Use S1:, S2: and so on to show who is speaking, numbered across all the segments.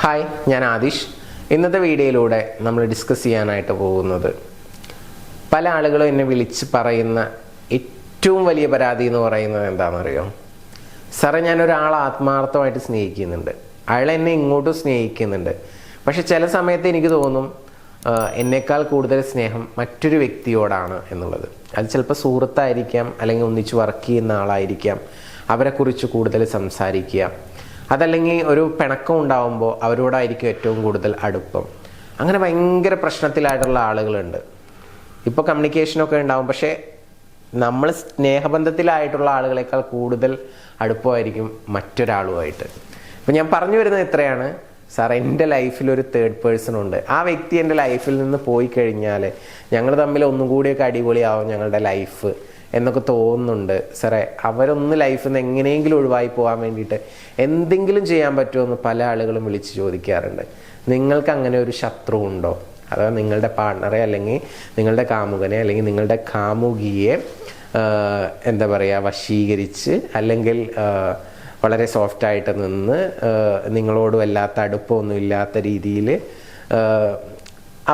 S1: Hi, ഞാൻ ആദിഷ്. ഇന്നത്തെ വീഡിയോയിലൂടെ നമ്മൾ ഡിസ്കസ് ചെയ്യാനായിട്ട് പോകുന്നത് പല ആളുകളും എന്നെ വിളിച്ച് പറയുന്ന ഏറ്റവും വലിയ പരാതി എന്ന് പറയുന്നത് എന്താണെന്നറിയോ? സാറേ, ഞാനൊരാളെ ആത്മാർത്ഥമായിട്ട് സ്നേഹിക്കുന്നുണ്ട്, അയാൾ എന്നെ ഇങ്ങോട്ടും സ്നേഹിക്കുന്നുണ്ട്, പക്ഷെ ചില സമയത്ത് എനിക്ക് തോന്നും എന്നേക്കാൾ കൂടുതൽ സ്നേഹം മറ്റൊരു വ്യക്തിയോടാണ് എന്നുള്ളത്. അത് ചിലപ്പോൾ സുഹൃത്തായിരിക്കാം, അല്ലെങ്കിൽ ഒന്നിച്ച് വർക്ക് ചെയ്യുന്ന ആളായിരിക്കാം, അവരെക്കുറിച്ച് കൂടുതൽ സംസാരിക്കുക, അതല്ലെങ്കിൽ ഒരു പിണക്കം ഉണ്ടാവുമ്പോൾ അവരോടായിരിക്കും ഏറ്റവും കൂടുതൽ അടുപ്പം. അങ്ങനെ ഭയങ്കര പ്രശ്നത്തിലായിട്ടുള്ള ആളുകളുണ്ട്. ഇപ്പോൾ കമ്മ്യൂണിക്കേഷനൊക്കെ ഉണ്ടാവും, പക്ഷേ നമ്മൾ സ്നേഹബന്ധത്തിലായിട്ടുള്ള ആളുകളെക്കാൾ കൂടുതൽ അടുപ്പമായിരിക്കും മറ്റൊരാളുമായിട്ട്. ഇപ്പം ഞാൻ പറഞ്ഞു വരുന്നത് ഇത്രയാണ്. സാർ, എൻ്റെ ലൈഫിൽ ഒരു തേർഡ് പേഴ്സൺ ഉണ്ട്, ആ വ്യക്തി എൻ്റെ ലൈഫിൽ നിന്ന് പോയി കഴിഞ്ഞാൽ ഞങ്ങൾ തമ്മിൽ ഒന്നും കൂടിയൊക്കെ അടിപൊളിയാവും ഞങ്ങളുടെ ലൈഫ് എന്നൊക്കെ തോന്നുന്നുണ്ട്. സാറേ, അവരൊന്ന് ലൈഫിൽ നിന്ന് എങ്ങനെയെങ്കിലും ഒഴിവായി പോകാൻ വേണ്ടിയിട്ട് എന്തെങ്കിലും ചെയ്യാൻ പറ്റുമോ പല ആളുകളും വിളിച്ച് ചോദിക്കാറുണ്ട്. നിങ്ങൾക്ക് അങ്ങനെ ഒരു ശത്രു ഉണ്ടോ? അഥവാ നിങ്ങളുടെ പാർട്ണറെ, അല്ലെങ്കിൽ നിങ്ങളുടെ കാമുകനെ, അല്ലെങ്കിൽ നിങ്ങളുടെ കാമുകിയെ എന്താ പറയുക, വശീകരിച്ച് അല്ലെങ്കിൽ വളരെ സോഫ്റ്റായിട്ട് നിന്ന് നിങ്ങളോട് വല്ലാത്ത അടുപ്പമൊന്നും ഇല്ലാത്ത രീതിയിൽ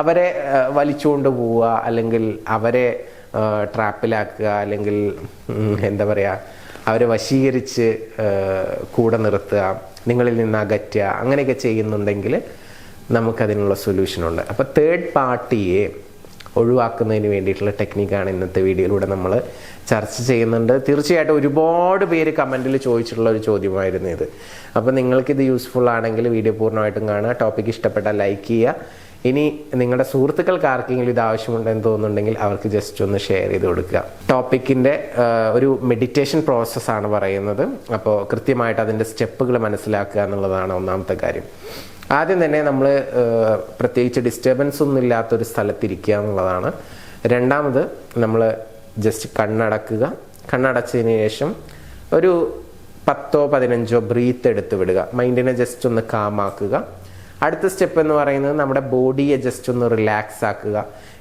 S1: അവരെ വലിച്ചുകൊണ്ട് പോവുക, അല്ലെങ്കിൽ അവരെ ട്രാപ്പിലാക്കുക, അല്ലെങ്കിൽ എന്താ പറയുക, അവരെ വശീകരിച്ച് കൂടെ നിർത്തുക, നിങ്ങളിൽ നിന്ന് അകറ്റുക, അങ്ങനെയൊക്കെ ചെയ്യുന്നുണ്ടെങ്കിൽ നമുക്കതിനുള്ള സൊല്യൂഷനുണ്ട്. അപ്പോൾ തേർഡ് പാർട്ടിയെ ഒഴിവാക്കുന്നതിന് വേണ്ടിയിട്ടുള്ള ടെക്നിക്കാണ് ഇന്നത്തെ വീഡിയോയിലൂടെ നമ്മൾ ചർച്ച ചെയ്യുന്നുണ്ട്. തീർച്ചയായിട്ടും ഒരുപാട് പേര് കമൻറ്റിൽ ചോദിച്ചിട്ടുള്ള ഒരു ചോദ്യമായിരുന്നു ഇത്. അപ്പോൾ നിങ്ങൾക്കിത് യൂസ്ഫുൾ ആണെങ്കിൽ വീഡിയോ പൂർണ്ണമായിട്ടും കാണുക. ടോപ്പിക്ക് ഇഷ്ടപ്പെട്ടാൽ ലൈക്ക് ചെയ്യുക. ഇനി നിങ്ങളുടെ സുഹൃത്തുക്കൾക്ക് ആർക്കെങ്കിലും ഇത് ആവശ്യമുണ്ടെന്ന് തോന്നുന്നുണ്ടെങ്കിൽ അവർക്ക് ജസ്റ്റ് ഒന്ന് ഷെയർ ചെയ്ത് കൊടുക്കുക. ടോപ്പിക്കിൻ്റെ ഒരു മെഡിറ്റേഷൻ പ്രോസസ്സാണ് പറയുന്നത്. അപ്പോൾ കൃത്യമായിട്ട് അതിൻ്റെ സ്റ്റെപ്പുകൾ മനസ്സിലാക്കുക എന്നുള്ളതാണ് ഒന്നാമത്തെ കാര്യം. ആദ്യം തന്നെ നമ്മൾ പ്രത്യേകിച്ച് ഡിസ്റ്റർബൻസ് ഒന്നും ഇല്ലാത്തൊരു സ്ഥലത്തിരിക്കുക എന്നുള്ളതാണ്. രണ്ടാമത് നമ്മൾ ജസ്റ്റ് കണ്ണടക്കുക. കണ്ണടച്ചതിന് ശേഷം ഒരു 10-15 ബ്രീത്ത് എടുത്ത് വിടുക. മൈൻഡിനെ ജസ്റ്റ് ഒന്ന് കാമാക്കുക. അടുത്ത സ്റ്റെപ്പ് എന്ന് പറയുന്നത് നമ്മുടെ ബോഡിയെ ജസ്റ്റ് ഒന്ന് റിലാക്സ് ആക്കുക.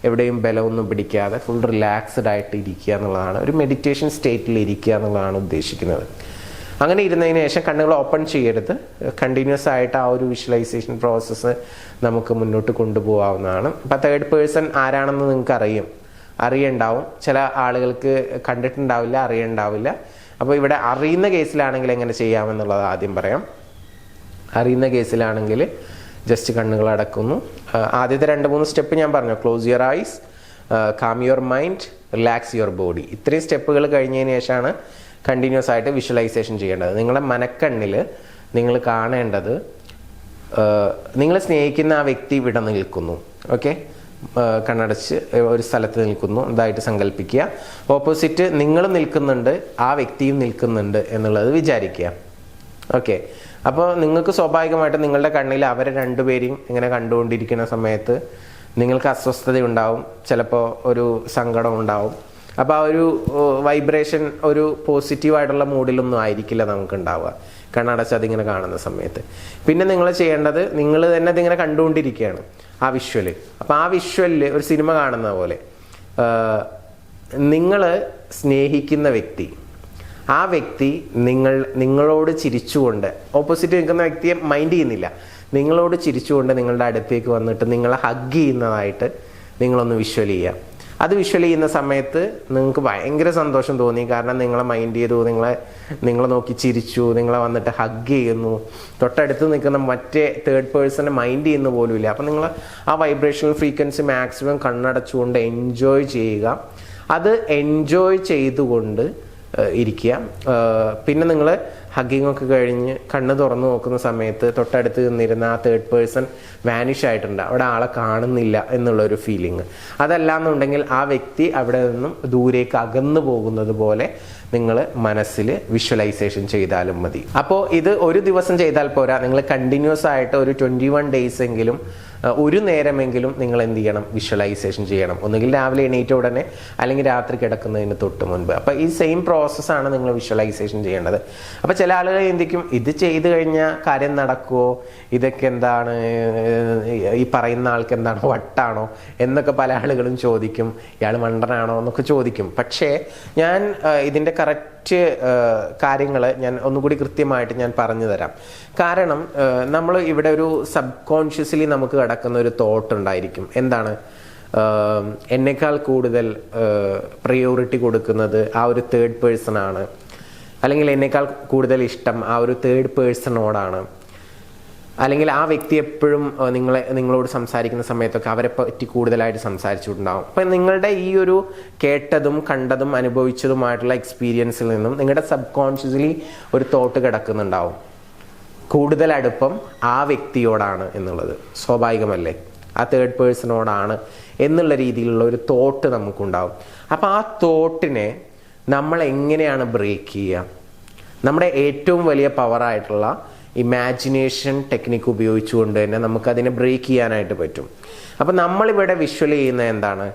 S1: എവിടെയും ബലമൊന്നും പിടിക്കാതെ ഫുൾ റിലാക്സ്ഡ് ആയിട്ട് ഇരിക്കുക എന്നുള്ളതാണ്. ഒരു മെഡിറ്റേഷൻ സ്റ്റേറ്റിൽ ഇരിക്കുക എന്നുള്ളതാണ് ഉദ്ദേശിക്കുന്നത്. അങ്ങനെ ഇരുന്നതിന് ശേഷം കണ്ണുകൾ ഓപ്പൺ ചെയ്യരുത്. കണ്ടിന്യൂസ് ആയിട്ട് ആ ഒരു വിഷ്വലൈസേഷൻ പ്രോസസ്സ് നമുക്ക് മുന്നോട്ട് കൊണ്ടുപോകാവുന്നതാണ്. അപ്പം തേർഡ് പേഴ്സൺ ആരാണെന്ന് നിങ്ങൾക്ക് അറിയണ്ടാവും. ചില ആളുകൾക്ക് കണ്ടിട്ടുണ്ടാവില്ല, അറിയണ്ടാവില്ല. അപ്പോൾ ഇവിടെ അറിയുന്ന കേസിലാണെങ്കിൽ എങ്ങനെ ചെയ്യാമെന്നുള്ളത് ആദ്യം പറയാം. അറിയുന്ന കേസിലാണെങ്കിൽ ജസ്റ്റ് കണ്ണുകൾ അടക്കുന്നു. ആദ്യത്തെ 2-3 സ്റ്റെപ്പ് ഞാൻ പറഞ്ഞു. Close your eyes, calm your mind, relax your body. ഇത്രയും സ്റ്റെപ്പുകൾ കഴിഞ്ഞതിന് ശേഷമാണ് കണ്ടിന്യൂസ് ആയിട്ട് വിഷ്വലൈസേഷൻ ചെയ്യേണ്ടത്. നിങ്ങളുടെ മനക്കണ്ണിൽ നിങ്ങൾ കാണേണ്ടത് നിങ്ങൾ സ്നേഹിക്കുന്ന ആ വ്യക്തി ഇവിടെ നിൽക്കുന്നു. ഓക്കെ, കണ്ണടച്ച് ഒരു സ്ഥലത്ത് നിൽക്കുന്നു ഇതായിട്ട് സങ്കല്പിക്കുക. ഓപ്പോസിറ്റ് നിങ്ങൾ നിൽക്കുന്നുണ്ട്, ആ വ്യക്തിയും നിൽക്കുന്നുണ്ട് എന്നുള്ളത് വിചാരിക്കുക. ഓക്കെ, അപ്പോൾ നിങ്ങൾക്ക് സ്വാഭാവികമായിട്ടും നിങ്ങളുടെ കണ്ണിൽ അവരെ രണ്ടുപേരെയും ഇങ്ങനെ കണ്ടുകൊണ്ടിരിക്കുന്ന സമയത്ത് നിങ്ങൾക്ക് അസ്വസ്ഥത ഉണ്ടാവും, ചിലപ്പോൾ ഒരു സങ്കടം ഉണ്ടാവും. അപ്പോൾ ആ ഒരു വൈബ്രേഷൻ ഒരു പോസിറ്റീവായിട്ടുള്ള മൂഡിലൊന്നും ആയിരിക്കില്ല നമുക്ക് ഉണ്ടാവുക കണ്ണടച്ച് അതിങ്ങനെ കാണുന്ന സമയത്ത്. പിന്നെ നിങ്ങൾ ചെയ്യേണ്ടത്, നിങ്ങൾ തന്നെ അതിങ്ങനെ കണ്ടുകൊണ്ടിരിക്കുകയാണ് ആ വിഷ്വല്. അപ്പോൾ ആ വിഷ്വലിൽ ഒരു സിനിമ കാണുന്ന പോലെ നിങ്ങൾ സ്നേഹിക്കുന്ന വ്യക്തി, ആ വ്യക്തി നിങ്ങളോട് ചിരിച്ചുകൊണ്ട്, ഓപ്പോസിറ്റ് നിൽക്കുന്ന വ്യക്തിയെ മൈൻഡ് ചെയ്യുന്നില്ല, നിങ്ങളോട് ചിരിച്ചുകൊണ്ട് നിങ്ങളുടെ അടുത്തേക്ക് വന്നിട്ട് നിങ്ങളെ ഹഗ് ചെയ്യുന്നതായിട്ട് നിങ്ങളൊന്ന് വിഷ്വൽ ചെയ്യുക. അത് വിഷ്വൽ ചെയ്യുന്ന സമയത്ത് നിങ്ങൾക്ക് ഭയങ്കര സന്തോഷം തോന്നി. കാരണം നിങ്ങളെ മൈൻഡ് ചെയ്തു, നിങ്ങളെ നോക്കി ചിരിച്ചു, നിങ്ങളെ വന്നിട്ട് ഹഗ് ചെയ്യുന്നു. തൊട്ടടുത്ത് നിൽക്കുന്ന മറ്റേ തേർഡ് പേഴ്സണെ മൈൻഡ് ചെയ്യുന്ന പോലും ഇല്ല. അപ്പം നിങ്ങൾ ആ വൈബ്രേഷണൽ ഫ്രീക്വൻസി മാക്സിമം കണ്ണടച്ചുകൊണ്ട് എൻജോയ് ചെയ്യുക. അത് എൻജോയ് ചെയ്തുകൊണ്ട് ഇരിക്കുക. പിന്നെ നിങ്ങൾ ഹഗ്ഗിങ് ഒക്കെ കഴിഞ്ഞ് കണ്ണ് തുറന്നു നോക്കുന്ന സമയത്ത് തൊട്ടടുത്ത് നിന്നിരുന്ന ആ തേർഡ് പേഴ്സൺ വാനിഷ് ആയിട്ടുണ്ട്, അവിടെ ആളെ കാണുന്നില്ല എന്നുള്ളൊരു ഫീലിംഗ്. അതല്ലാന്നുണ്ടെങ്കിൽ ആ വ്യക്തി അവിടെ നിന്നും ദൂരേക്ക് അകന്നു പോകുന്നത് പോലെ നിങ്ങൾ മനസ്സിൽ വിഷ്വലൈസേഷൻ ചെയ്താലും മതി. അപ്പോൾ ഇത് ഒരു ദിവസം ചെയ്താൽ പോരാ, നിങ്ങൾ കണ്ടിന്യൂസ് ആയിട്ട് ഒരു 21 ഡേയ്സ് എങ്കിലും ഒരു നേരമെങ്കിലും നിങ്ങൾ എന്ത് ചെയ്യണം, വിഷ്വലൈസേഷൻ ചെയ്യണം. ഒന്നുകിൽ രാവിലെ എണീറ്റ ഉടനെ, അല്ലെങ്കിൽ രാത്രി കിടക്കുന്നതിന് തൊട്ട് മുൻപ്. അപ്പോൾ ഈ സെയിം പ്രോസസ്സാണ് നിങ്ങൾ വിഷ്വലൈസേഷൻ ചെയ്യേണ്ടത്. അപ്പോൾ ചില ആളുകൾ ചിന്തിക്കും, ഇത് ചെയ്ത് കഴിഞ്ഞാൽ കാര്യം നടക്കുമോ, ഇതൊക്കെ എന്താണ്, ഈ പറയുന്ന ആൾക്ക് എന്താണ് വട്ടാണോ എന്നൊക്കെ പല ആളുകളും ചോദിക്കും. ഇയാൾ മണ്ടനാണോ എന്നൊക്കെ ചോദിക്കും. പക്ഷേ ഞാൻ ഇതിൻ്റെ കറക്റ്റ് കറക്റ്റ് കാര്യങ്ങൾ ഞാൻ ഒന്നുകൂടി കൃത്യമായിട്ട് ഞാൻ പറഞ്ഞു തരാം. കാരണം നമ്മൾ ഇവിടെ ഒരു സബ്കോൺഷ്യസ്ലി നമുക്ക് കിടക്കുന്ന ഒരു തോട്ട് ഉണ്ടായിരിക്കും. എന്താണ്? എന്നേക്കാൾ കൂടുതൽ പ്രയോറിറ്റി കൊടുക്കുന്നത് ആ ഒരു തേർഡ് പേഴ്സൺ ആണ്, അല്ലെങ്കിൽ എന്നേക്കാൾ കൂടുതൽ ഇഷ്ടം ആ ഒരു തേർഡ് പേഴ്സണോടാണ്, അല്ലെങ്കിൽ ആ വ്യക്തി എപ്പോഴും നിങ്ങളോട് സംസാരിക്കുന്ന സമയത്തൊക്കെ അവരെ പറ്റി കൂടുതലായിട്ട് സംസാരിച്ചിട്ടുണ്ടാവും. അപ്പം നിങ്ങളുടെ ഈ ഒരു കേട്ടതും കണ്ടതും അനുഭവിച്ചതുമായിട്ടുള്ള എക്സ്പീരിയൻസിൽ നിന്നും നിങ്ങളുടെ സബ് കോൺഷ്യസ്ലി ഒരു തോട്ട് കിടക്കുന്നുണ്ടാവും, കൂടുതൽ അടുപ്പം ആ വ്യക്തിയോടാണ് എന്നുള്ളത്. സ്വാഭാവികമല്ലേ? ആ തേർഡ് പേഴ്സണോടാണ് എന്നുള്ള രീതിയിലുള്ള ഒരു തോട്ട് നമുക്കുണ്ടാവും. അപ്പം ആ തോട്ടിനെ നമ്മൾ എങ്ങനെയാണ് ബ്രേക്ക് ചെയ്യുക? നമ്മുടെ ഏറ്റവും വലിയ പവറായിട്ടുള്ള ഇമാജിനേഷൻ ടെക്നിക്ക് ഉപയോഗിച്ചുകൊണ്ട് തന്നെ നമുക്കതിനെ ബ്രേക്ക് ചെയ്യാനായിട്ട് പറ്റും. അപ്പം നമ്മളിവിടെ വിഷ്വൽ ചെയ്യുന്നത് എന്താണ്?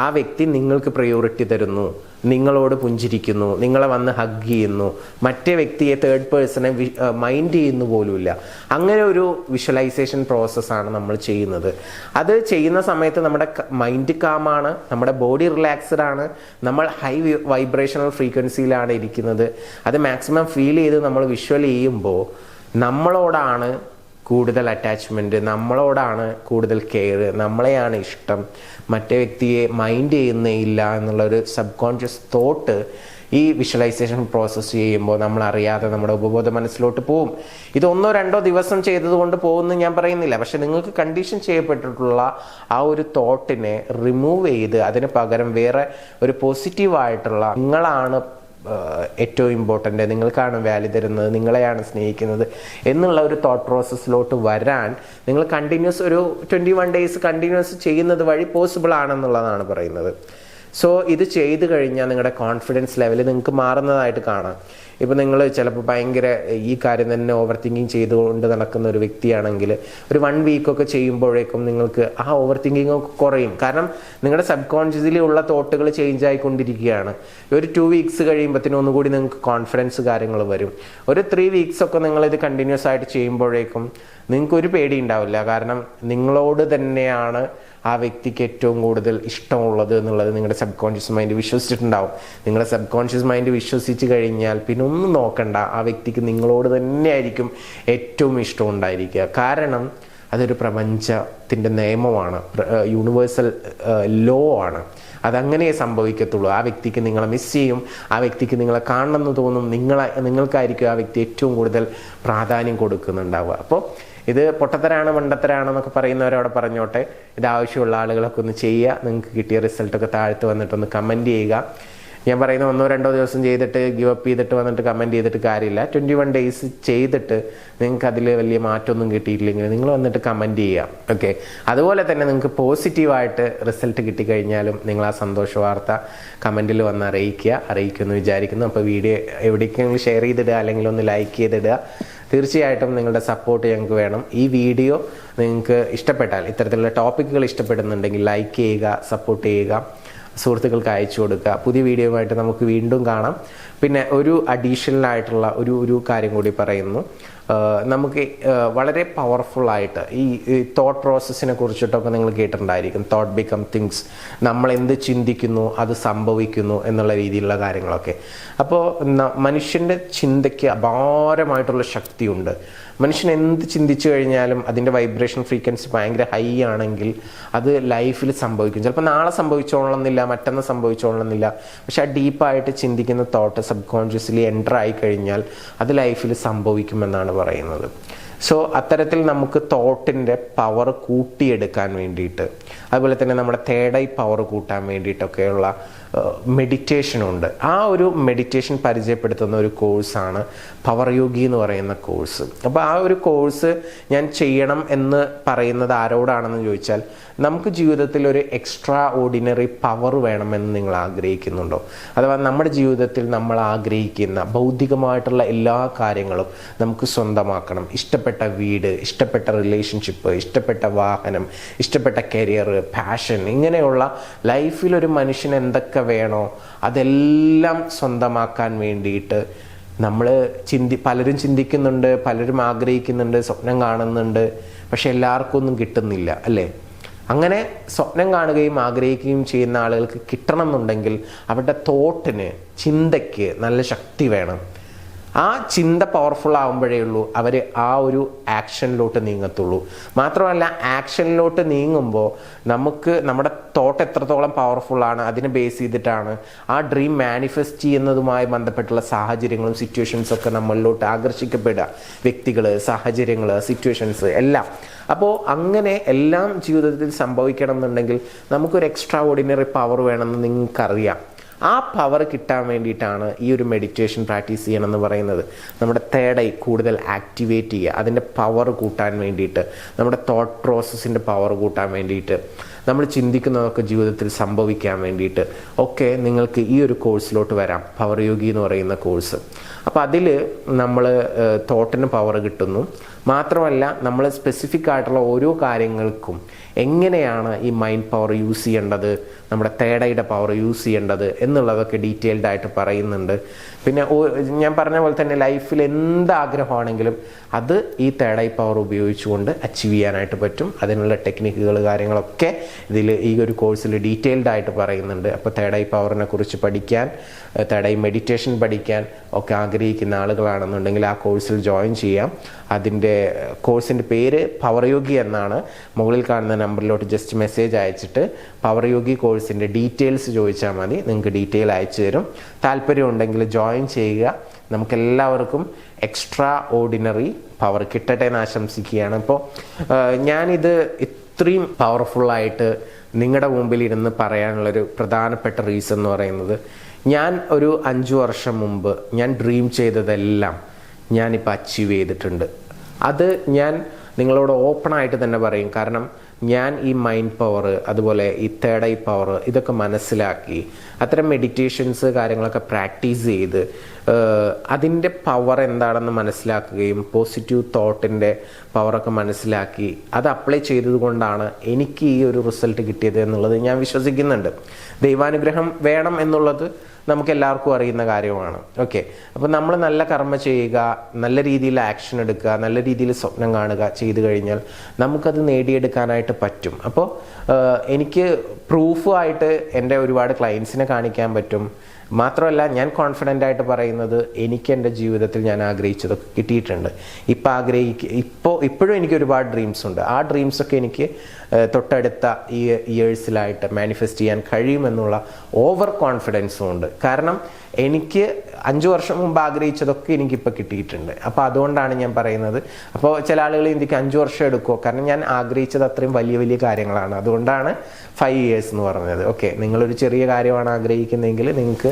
S1: ആ വ്യക്തി നിങ്ങൾക്ക് പ്രയോറിറ്റി തരുന്നു, നിങ്ങളോട് പുഞ്ചിരിക്കുന്നു, നിങ്ങളെ വന്ന് ഹഗ് ചെയ്യുന്നു, മറ്റേ വ്യക്തിയെ തേർഡ് പേഴ്സണെ മൈൻഡ് ചെയ്യുന്നു പോലുമില്ല. അങ്ങനെ ഒരു വിഷ്വലൈസേഷൻ പ്രോസസ്സാണ് നമ്മൾ ചെയ്യുന്നത്. അത് ചെയ്യുന്ന സമയത്ത് നമ്മുടെ മൈൻഡ് കാമാണ്, നമ്മുടെ ബോഡി റിലാക്സ്ഡ് ആണ്, നമ്മൾ ഹൈ വൈബ്രേഷണൽ ഫ്രീക്വൻസിയിലാണ് ഇരിക്കുന്നത്. അത് മാക്സിമം ഫീൽ ചെയ്ത് നമ്മൾ വിഷ്വൽ ചെയ്യുമ്പോൾ നമ്മളോടാണ് കൂടുതൽ അറ്റാച്ച്മെൻറ്റ്, നമ്മളോടാണ് കൂടുതൽ കെയർ, നമ്മളെയാണ് ഇഷ്ടം, മറ്റേ വ്യക്തിയെ മൈൻഡ് ചെയ്യുന്നേയില്ല എന്നുള്ളൊരു സബ് കോൺഷ്യസ് തോട്ട് ഈ വിഷ്വലൈസേഷൻ പ്രോസസ്സ് ചെയ്യുമ്പോൾ നമ്മൾ അറിയാതെ നമ്മുടെ ഉപബോധ മനസ്സിലോട്ട് പോവും. ഇത് 1-2 ദിവസം ചെയ്തതുകൊണ്ട് പോകുമെന്ന് ഞാൻ പറയുന്നില്ല. പക്ഷെ നിങ്ങൾക്ക് കണ്ടീഷൻ ചെയ്യപ്പെട്ടിട്ടുള്ള ആ ഒരു തോട്ടിനെ റിമൂവ് ചെയ്ത് അതിന് പകരം വേറെ ഒരു പോസിറ്റീവായിട്ടുള്ള നിങ്ങളാണ് ഏറ്റവും ഇമ്പോർട്ടൻ്റ്, നിങ്ങൾക്കാണ് വാല്യൂ തരുന്നത്, നിങ്ങളെയാണ് സ്നേഹിക്കുന്നത് എന്നുള്ള ഒരു തോട്ട് പ്രോസസ്സിലോട്ട് വരാൻ നിങ്ങൾ കണ്ടിന്യൂസ് ഒരു 21 days കണ്ടിന്യൂസ് ചെയ്യുന്നത് വഴി പോസിബിൾ ആണെന്നുള്ളതാണ് പറയുന്നത്. സോ ഇത് ചെയ്ത് കഴിഞ്ഞാൽ നിങ്ങളുടെ കോൺഫിഡൻസ് ലെവൽ നിങ്ങൾക്ക് മാറുന്നതായിട്ട് കാണാം. ഇപ്പം നിങ്ങൾ ചിലപ്പോൾ ഭയങ്കര ഈ കാര്യം തന്നെ ഓവർ തിങ്കിങ് ചെയ്തുകൊണ്ട് നടക്കുന്ന ഒരു വ്യക്തിയാണെങ്കിൽ ഒരു 1 വീക്കൊക്കെ ചെയ്യുമ്പോഴേക്കും നിങ്ങൾക്ക് ആ ഓവർ തിങ്കിങ് ഒക്കെ കുറയും. കാരണം നിങ്ങളുടെ സബ് കോൺഷ്യസ്ലി ഉള്ള തോട്ടുകൾ ചേഞ്ച് ആയിക്കൊണ്ടിരിക്കുകയാണ്. ഒരു 2 weeks കഴിയുമ്പോഴത്തേനും ഒന്നുകൂടി നിങ്ങൾക്ക് കോൺഫിഡൻസ് കാര്യങ്ങൾ വരും. ഒരു 3 weeks ഒക്കെ നിങ്ങളിത് കണ്ടിന്യൂസ് ആയിട്ട് ചെയ്യുമ്പോഴേക്കും നിങ്ങൾക്കൊരു പേടി ഉണ്ടാവില്ല. കാരണം നിങ്ങളോട് തന്നെയാണ് ആ വ്യക്തിക്ക് ഏറ്റവും കൂടുതൽ ഇഷ്ടമുള്ളത് എന്നുള്ളത് നിങ്ങളുടെ സബ് കോൺഷ്യസ് മൈൻഡ് വിശ്വസിച്ചിട്ടുണ്ടാവും. നിങ്ങളുടെ സബ് കോൺഷ്യസ് മൈൻഡ് വിശ്വസിച്ച് കഴിഞ്ഞാൽ പിന്നെ ഒന്നും നോക്കണ്ട, ആ വ്യക്തിക്ക് നിങ്ങളോട് തന്നെയായിരിക്കും ഏറ്റവും ഇഷ്ടം ഉണ്ടായിരിക്കുക. കാരണം അതൊരു പ്രപഞ്ചത്തിൻ്റെ നിയമമാണ്, യൂണിവേഴ്സൽ ലോ ആണ്. അതങ്ങനെ സംഭവിക്കത്തുള്ളൂ. ആ വ്യക്തിക്ക് നിങ്ങളെ മിസ് ചെയ്യും, ആ വ്യക്തിക്ക് നിങ്ങളെ കാണണമെന്ന് തോന്നും, നിങ്ങൾക്കായിരിക്കും ആ വ്യക്തി ഏറ്റവും കൂടുതൽ പ്രാധാന്യം കൊടുക്കുന്നുണ്ടാവുക. അപ്പോൾ ഇത് പൊട്ടത്തരാണ് മണ്ടത്തരാണെന്നൊക്കെ പറയുന്നവരവിടെ പറഞ്ഞോട്ടെ. ഇത് ആവശ്യമുള്ള ആളുകളൊക്കെ ഒന്ന് ചെയ്യുക. നിങ്ങൾക്ക് കിട്ടിയ റിസൾട്ടൊക്കെ താഴ്ത്ത് വന്നിട്ടൊന്ന് കമൻറ്റ് ചെയ്യുക. ഞാൻ പറയുന്ന 1-2 ദിവസം ചെയ്തിട്ട് ഗിവ് അപ്പ് ചെയ്തിട്ട് വന്നിട്ട് കമൻറ്റ് ചെയ്തിട്ട് കാര്യമില്ല. 21 days ചെയ്തിട്ട് നിങ്ങൾക്ക് അതിൽ വലിയ മാറ്റമൊന്നും കിട്ടിയിട്ടില്ലെങ്കിൽ നിങ്ങൾ വന്നിട്ട് കമൻറ്റ് ചെയ്യുക. ഓക്കെ, അതുപോലെ തന്നെ നിങ്ങൾക്ക് പോസിറ്റീവായിട്ട് റിസൾട്ട് കിട്ടിക്കഴിഞ്ഞാലും നിങ്ങൾ ആ സന്തോഷ വാർത്ത കമൻറ്റിൽ വന്ന് അറിയിക്കുമെന്ന് വിചാരിക്കുന്നു. അപ്പോൾ വീഡിയോ എവിടേക്കെങ്കിലും ഷെയർ ചെയ്തിടുക, അല്ലെങ്കിൽ ഒന്ന് ലൈക്ക് ചെയ്തിടുക. തീർച്ചയായിട്ടും നിങ്ങളുടെ സപ്പോർട്ട് ഞങ്ങൾക്ക് വേണം. ഈ വീഡിയോ നിങ്ങൾക്ക് ഇഷ്ടപ്പെട്ടാൽ, ഇത്തരത്തിലുള്ള ടോപ്പിക്കുകൾ ഇഷ്ടപ്പെടുന്നുണ്ടെങ്കിൽ ലൈക്ക് ചെയ്യുക, സപ്പോർട്ട് ചെയ്യുക, സുഹൃത്തുക്കൾക്ക് അയച്ചു കൊടുക്കുക. പുതിയ വീഡിയോയുമായിട്ട് നമുക്ക് വീണ്ടും കാണാം. പിന്നെ ഒരു അഡീഷണൽ ആയിട്ടുള്ള ഒരു കാര്യം കൂടി പറയുന്നു. നമുക്ക് വളരെ പവർഫുള്ളായിട്ട് ഈ തോട്ട് പ്രോസസ്സിനെ കുറിച്ചിട്ടൊക്കെ നിങ്ങൾ കേട്ടിട്ടുണ്ടായിരിക്കും. തോട്ട് ബിക്കം തിങ്സ്, നമ്മൾ എന്ത് ചിന്തിക്കുന്നു അത് സംഭവിക്കുന്നു എന്നുള്ള രീതിയിലുള്ള കാര്യങ്ങളൊക്കെ. അപ്പോൾ മനുഷ്യൻ്റെ ചിന്തയ്ക്ക് അപാരമായിട്ടുള്ള ശക്തിയുണ്ട്. മനുഷ്യൻ എന്ത് ചിന്തിച്ചു കഴിഞ്ഞാലും അതിൻ്റെ വൈബ്രേഷൻ ഫ്രീക്വൻസി ഭയങ്കര ഹൈ ആണെങ്കിൽ അത് ലൈഫിൽ സംഭവിക്കും. ചിലപ്പോൾ നാളെ സംഭവിച്ചോളണമെന്നില്ല, മറ്റന്ന് സംഭവിച്ചോളണമെന്നില്ല. പക്ഷെ ആ ഡീപ്പായിട്ട് ചിന്തിക്കുന്ന തോട്ട് സബ് കോൺഷ്യസ്ലി എൻ്റർ ആയി കഴിഞ്ഞാൽ അത് ലൈഫിൽ സംഭവിക്കുമെന്നാണ് പറയുന്നത്. സോ അത്തരത്തിൽ നമുക്ക് തോട്ടിൻ്റെ പവർ കൂട്ടിയെടുക്കാൻ വേണ്ടിയിട്ട്, അതുപോലെ തന്നെ നമ്മുടെ തേർഡ് ഐ പവർ കൂട്ടാൻ വേണ്ടിയിട്ടൊക്കെയുള്ള മെഡിറ്റേഷനുണ്ട്. ആ ഒരു മെഡിറ്റേഷൻ പരിചയപ്പെടുത്തുന്ന ഒരു കോഴ്സാണ് പവർ യോഗി എന്ന് പറയുന്ന കോഴ്സ്. അപ്പോൾ ആ ഒരു കോഴ്സ് ഞാൻ ചെയ്യണം എന്ന് പറയുന്നത് ആരോടാണെന്ന് ചോദിച്ചാൽ, നമുക്ക് ജീവിതത്തിൽ ഒരു എക്സ്ട്രാ ഓർഡിനറി പവർ വേണമെന്ന് നിങ്ങൾ ആഗ്രഹിക്കുന്നുണ്ടോ? അഥവാ നമ്മുടെ ജീവിതത്തിൽ നമ്മൾ ആഗ്രഹിക്കുന്ന ഭൗതികമായിട്ടുള്ള എല്ലാ കാര്യങ്ങളും നമുക്ക് സ്വന്തമാക്കണം. ഇഷ്ടപ്പെട്ട വീട്, ഇഷ്ടപ്പെട്ട റിലേഷൻഷിപ്പ്, ഇഷ്ടപ്പെട്ട വാഹനം, ഇഷ്ടപ്പെട്ട കരിയർ, പാഷൻ, ഇങ്ങനെയുള്ള ലൈഫിലൊരു മനുഷ്യന് എന്തൊക്കെ വേണോ അതെല്ലാം സ്വന്തമാക്കാൻ വേണ്ടിയിട്ട് നമ്മൾ പലരും ചിന്തിക്കുന്നുണ്ട്, പലരും ആഗ്രഹിക്കുന്നുണ്ട്, സ്വപ്നം കാണുന്നുണ്ട്. പക്ഷെ എല്ലാവർക്കും ഒന്നും കിട്ടുന്നില്ല, അല്ലേ? അങ്ങനെ സ്വപ്നം കാണുകയും ആഗ്രഹിക്കുകയും ചെയ്യുന്ന ആളുകൾക്ക് കിട്ടണം എന്നുണ്ടെങ്കിൽ അവരുടെ തോട്ടിന്, ചിന്തയ്ക്ക് നല്ല ശക്തി വേണം. ആ ചിന്ത പവർഫുൾ ആകുമ്പോഴേ ഉള്ളൂ അവർ ആ ഒരു ആക്ഷനിലോട്ട് നീങ്ങത്തുള്ളൂ. മാത്രമല്ല, ആക്ഷനിലോട്ട് നീങ്ങുമ്പോൾ നമുക്ക് നമ്മുടെ തോട്ട് എത്രത്തോളം പവർഫുള്ളാണ് അതിനെ ബേസ് ചെയ്തിട്ടാണ് ആ ഡ്രീം മാനിഫെസ്റ്റ് ചെയ്യുന്നതുമായി ബന്ധപ്പെട്ടുള്ള സാഹചര്യങ്ങളും സിറ്റുവേഷൻസും ഒക്കെ നമ്മളിലോട്ട് ആകർഷിക്കപ്പെടുക. വ്യക്തികൾ, സാഹചര്യങ്ങൾ, സിറ്റുവേഷൻസ് എല്ലാം. അപ്പോൾ അങ്ങനെ എല്ലാം ജീവിതത്തിൽ സംഭവിക്കണം എന്നുണ്ടെങ്കിൽ നമുക്കൊരു എക്സ്ട്രാ ഓർഡിനറി പവർ വേണമെന്ന് നിങ്ങൾക്കറിയാം. ആ പവർ കിട്ടാൻ വേണ്ടിയിട്ടാണ് ഈ ഒരു മെഡിറ്റേഷൻ പ്രാക്ടീസ് ചെയ്യണമെന്ന് പറയുന്നത്. നമ്മുടെ തേർഡ് ഐ കൂടുതൽ ആക്ടിവേറ്റ് ചെയ്യുക, അതിൻ്റെ പവർ കൂട്ടാൻ വേണ്ടിയിട്ട്, നമ്മുടെ തോട്ട് പ്രോസസ്സിൻ്റെ പവർ കൂട്ടാൻ വേണ്ടിയിട്ട്, നമ്മൾ ചിന്തിക്കുന്നതൊക്കെ ജീവിതത്തിൽ സംഭവിക്കാൻ വേണ്ടിയിട്ട് ഒക്കെ നിങ്ങൾക്ക് ഈ ഒരു കോഴ്സിലോട്ട് വരാം, പവർ യോഗി എന്ന് പറയുന്ന കോഴ്സ്. അപ്പോൾ അതിൽ നമ്മൾ തോട്ടിന് പവർ കിട്ടുന്നു. മാത്രമല്ല, നമ്മൾ സ്പെസിഫിക് ആയിട്ടുള്ള ഓരോ കാര്യങ്ങൾക്കും എങ്ങനെയാണ് ഈ മൈൻഡ് പവർ യൂസ് ചെയ്യേണ്ടത്, നമ്മുടെ തേർഡ് ഐയുടെ പവർ യൂസ് ചെയ്യേണ്ടത് എന്നുള്ളതൊക്കെ ഡീറ്റെയിൽഡ് ആയിട്ട് പറയുന്നുണ്ട്. പിന്നെ ഞാൻ പറഞ്ഞ പോലെ തന്നെ ലൈഫിൽ എന്താഗ്രഹമാണെങ്കിലും അത് ഈ തേർഡ് ഐ പവർ ഉപയോഗിച്ചുകൊണ്ട് അച്ചീവ് ചെയ്യാനായിട്ട് പറ്റും. അതിനുള്ള ടെക്നിക്കുകൾ, കാര്യങ്ങളൊക്കെ ഇതിൽ ഈ ഒരു കോഴ്സിൽ ഡീറ്റെയിൽഡ് ആയിട്ട് പറയുന്നുണ്ട്. അപ്പോൾ തേർഡ് ഐ പവറിനെ കുറിച്ച് പഠിക്കാൻ, തേർഡ് ഐ മെഡിറ്റേഷൻ പഠിക്കാൻ ഒക്കെ ആഗ്രഹിക്കുന്ന ആളുകളാണെന്നുണ്ടെങ്കിൽ ആ കോഴ്സിൽ ജോയിൻ ചെയ്യാം. അതിൻ്റെ കോഴ്സിൻ്റെ പേര് പവർ യോഗി എന്നാണ്. മുകളിൽ കാണുന്ന നമ്പറിലോട്ട് ജസ്റ്റ് മെസ്സേജ് അയച്ചിട്ട് പവർ യോഗി കോഴ്സിൻ്റെ ഡീറ്റെയിൽസ് ചോദിച്ചാൽ മതി, നിങ്ങൾക്ക് ഡീറ്റെയിൽ അയച്ചു തരും. താല്പര്യമുണ്ടെങ്കിൽ ജോയിൻ ചെയ്യുക. നമുക്കെല്ലാവർക്കും എക്സ്ട്രാ ഓർഡിനറി പവർ കിട്ടട്ടെ എന്ന് ആശംസിക്കുകയാണ്. അപ്പോൾ ഞാനിത് ഇത്രയും പവർഫുള്ളായിട്ട് നിങ്ങളുടെ മുമ്പിൽ ഇരുന്ന് പറയാനുള്ളൊരു പ്രധാനപ്പെട്ട റീസൺ എന്ന് പറയുന്നത്, ഞാൻ ഒരു 5 വർഷം മുമ്പ് ഞാൻ ഡ്രീം ചെയ്തതെല്ലാം ഞാനിപ്പോൾ അച്ചീവ് ചെയ്തിട്ടുണ്ട്. അത് ഞാൻ നിങ്ങളോട് ഓപ്പണായിട്ട് തന്നെ പറയും. കാരണം ഞാൻ ഈ മൈൻഡ് പവർ, അതുപോലെ ഈ തേർഡ് ഐ പവർ, ഇതൊക്കെ മനസ്സിലാക്കി അത്തരം മെഡിറ്റേഷൻസ് കാര്യങ്ങളൊക്കെ പ്രാക്ടീസ് ചെയ്ത് അതിൻ്റെ പവർ എന്താണെന്ന് മനസ്സിലാക്കുകയും പോസിറ്റീവ് തോട്ടിൻ്റെ പവറൊക്കെ മനസ്സിലാക്കി അത് അപ്ലൈ ചെയ്തതുകൊണ്ടാണ് എനിക്ക് ഈ ഒരു റിസൾട്ട് കിട്ടിയത് എന്നുള്ളത് ഞാൻ വിശ്വസിക്കുന്നുണ്ട്. ദൈവാനുഗ്രഹം വേണം എന്നുള്ളത് നമുക്ക് എല്ലാവർക്കും അറിയുന്ന കാര്യമാണ്. ഓക്കെ, അപ്പോൾ നമ്മൾ നല്ല കർമ്മ ചെയ്യുക, നല്ല രീതിയിൽ ആക്ഷൻ എടുക്കുക, നല്ല രീതിയിൽ സ്വപ്നം കാണുക ചെയ്തു കഴിഞ്ഞാൽ നമുക്കത് നേടിയെടുക്കാനായിട്ട് പറ്റും. അപ്പോൾ എനിക്ക് പ്രൂഫായിട്ട് എൻ്റെ ഒരുപാട് ക്ലയൻസിനെ കാണിക്കാൻ പറ്റും. മാത്രമല്ല, ഞാൻ കോൺഫിഡൻ്റ് ആയിട്ട് പറയുന്നത് എനിക്ക് എൻ്റെ ജീവിതത്തിൽ ഞാൻ ആഗ്രഹിച്ചതൊക്കെ കിട്ടിയിട്ടുണ്ട്. ഇപ്പോഴും എനിക്ക് ഒരുപാട് ഡ്രീംസ് ഉണ്ട്. ആ ഡ്രീംസൊക്കെ എനിക്ക് തൊട്ടടുത്ത ഈ ഇയേഴ്സിലായിട്ട് മാനിഫെസ്റ്റ് ചെയ്യാൻ കഴിയുമെന്നുള്ള ഓവർ കോൺഫിഡൻസും ഉണ്ട്. കാരണം എനിക്ക് 5 വർഷം മുമ്പ് ആഗ്രഹിച്ചതൊക്കെ എനിക്കിപ്പോൾ കിട്ടിയിട്ടുണ്ട്. അപ്പോൾ അതുകൊണ്ടാണ് ഞാൻ പറയുന്നത്. അപ്പോൾ ചില ആളുകൾ എനിക്ക് 5 വർഷം എടുക്കുമോ, കാരണം ഞാൻ ആഗ്രഹിച്ചത് അത്രയും വലിയ വലിയ കാര്യങ്ങളാണ്. അതുകൊണ്ടാണ് 5 years എന്ന് പറഞ്ഞത്. ഓക്കെ, നിങ്ങളൊരു ചെറിയ കാര്യമാണ് ആഗ്രഹിക്കുന്നതെങ്കിൽ നിങ്ങൾക്ക്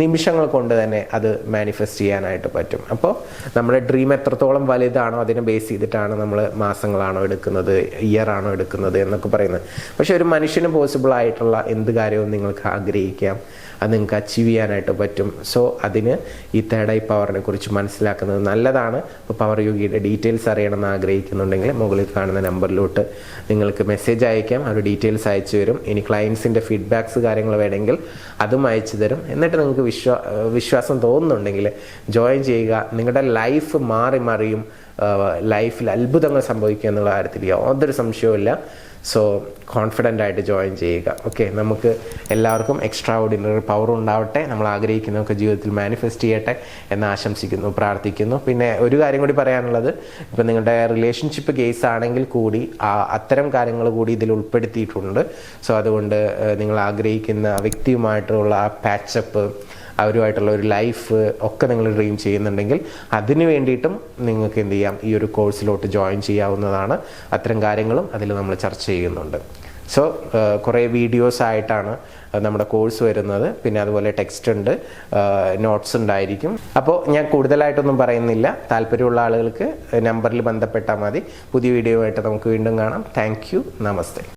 S1: നിമിഷങ്ങൾ കൊണ്ട് തന്നെ അത് മാനിഫെസ്റ്റ് ചെയ്യാനായിട്ട് പറ്റും. അപ്പോൾ നമ്മുടെ ഡ്രീം എത്രത്തോളം വലുതാണോ അതിനെ ബേസ് ചെയ്തിട്ടാണ് നമ്മൾ മാസങ്ങളാണോ എടുക്കുന്നത്, ഇയർ ആണോ എടുക്കുന്നത് എന്നൊക്കെ പറയുന്നത്. പക്ഷെ ഒരു മനുഷ്യന് പോസിബിൾ ആയിട്ടുള്ള എന്ത് കാര്യവും നിങ്ങൾക്ക് ആഗ്രഹിക്കാം, അത് നിങ്ങൾക്ക് അച്ചീവ് ചെയ്യാനായിട്ട് പറ്റും. സോ അതിന് ഈ തേർഡ് ഐ പവറിനെ കുറിച്ച് മനസ്സിലാക്കുന്നത് നല്ലതാണ്. അപ്പോൾ പവർ യോഗിയുടെ ഡീറ്റെയിൽസ് അറിയണമെന്ന് ആഗ്രഹിക്കുന്നുണ്ടെങ്കിൽ മുകളിൽ കാണുന്ന നമ്പറിലോട്ട് നിങ്ങൾക്ക് മെസ്സേജ് അയക്കാം. അവർ ഡീറ്റെയിൽസ് അയച്ചു തരും. ഇനി ക്ലയൻസിൻ്റെ ഫീഡ്ബാക്സ് കാര്യങ്ങൾ വേണമെങ്കിൽ അതും അയച്ചു തരും. എന്നിട്ട് നിങ്ങൾക്ക് വിശ്വാസം തോന്നുന്നുണ്ടെങ്കിൽ ജോയിൻ ചെയ്യുക. നിങ്ങളുടെ ലൈഫ് മറിയും, ലൈഫിൽ അത്ഭുതങ്ങൾ സംഭവിക്കുക എന്നുള്ള കാര്യത്തിൽ യാതൊരു സംശയവുമില്ല. സോ കോൺഫിഡൻ്റ് ആയിട്ട് ജോയിൻ ചെയ്യുക. ഓക്കെ, നമുക്ക് എല്ലാവർക്കും എക്സ്ട്രാ ഓർഡിനറി പവർ ഉണ്ടാവട്ടെ, നമ്മൾ ആഗ്രഹിക്കുന്നതൊക്കെ ജീവിതത്തിൽ മാനിഫെസ്റ്റ് ചെയ്യട്ടെ എന്ന് ആശംസിക്കുന്നു, പ്രാർത്ഥിക്കുന്നു. പിന്നെ ഒരു കാര്യം കൂടി പറയാനുള്ളത്, ഇപ്പം നിങ്ങളുടെ റിലേഷൻഷിപ്പ് കേസ് ആണെങ്കിൽ കൂടി അത്തരം കാര്യങ്ങൾ കൂടി ഇതിൽ ഉൾപ്പെടുത്തിയിട്ടുണ്ട്. സോ അതുകൊണ്ട് നിങ്ങൾ ആഗ്രഹിക്കുന്ന വ്യക്തിയുമായിട്ടുള്ള ആ പാച്ചപ്പ്, അവരുമായിട്ടുള്ള ഒരു ലൈഫ് ഒക്കെ നിങ്ങൾ ഡ്രീം ചെയ്യുന്നുണ്ടെങ്കിൽ അതിന് വേണ്ടിയിട്ടും നിങ്ങൾക്ക് എന്ത് ചെയ്യാം, ഈ ഒരു കോഴ്സിലോട്ട് ജോയിൻ ചെയ്യാവുന്നതാണ്. അത്തരം കാര്യങ്ങളും അതിൽ നമ്മൾ ചർച്ച ചെയ്യുന്നുണ്ട്. സോ കുറേ വീഡിയോസ് ആയിട്ടാണ് നമ്മുടെ കോഴ്സ് വരുന്നത്. പിന്നെ അതുപോലെ ടെക്സ്റ്റ് ഉണ്ട്, നോട്ട്സ് ഉണ്ടായിരിക്കും. അപ്പോൾ ഞാൻ കൂടുതലായിട്ടൊന്നും പറയുന്നില്ല. താല്പര്യമുള്ള ആളുകൾക്ക് നമ്പറിൽ ബന്ധപ്പെട്ടാൽ മതി. പുതിയ വീഡിയോ ആയിട്ട് നമുക്ക് വീണ്ടും കാണാം. Thank you. നമസ്തേ.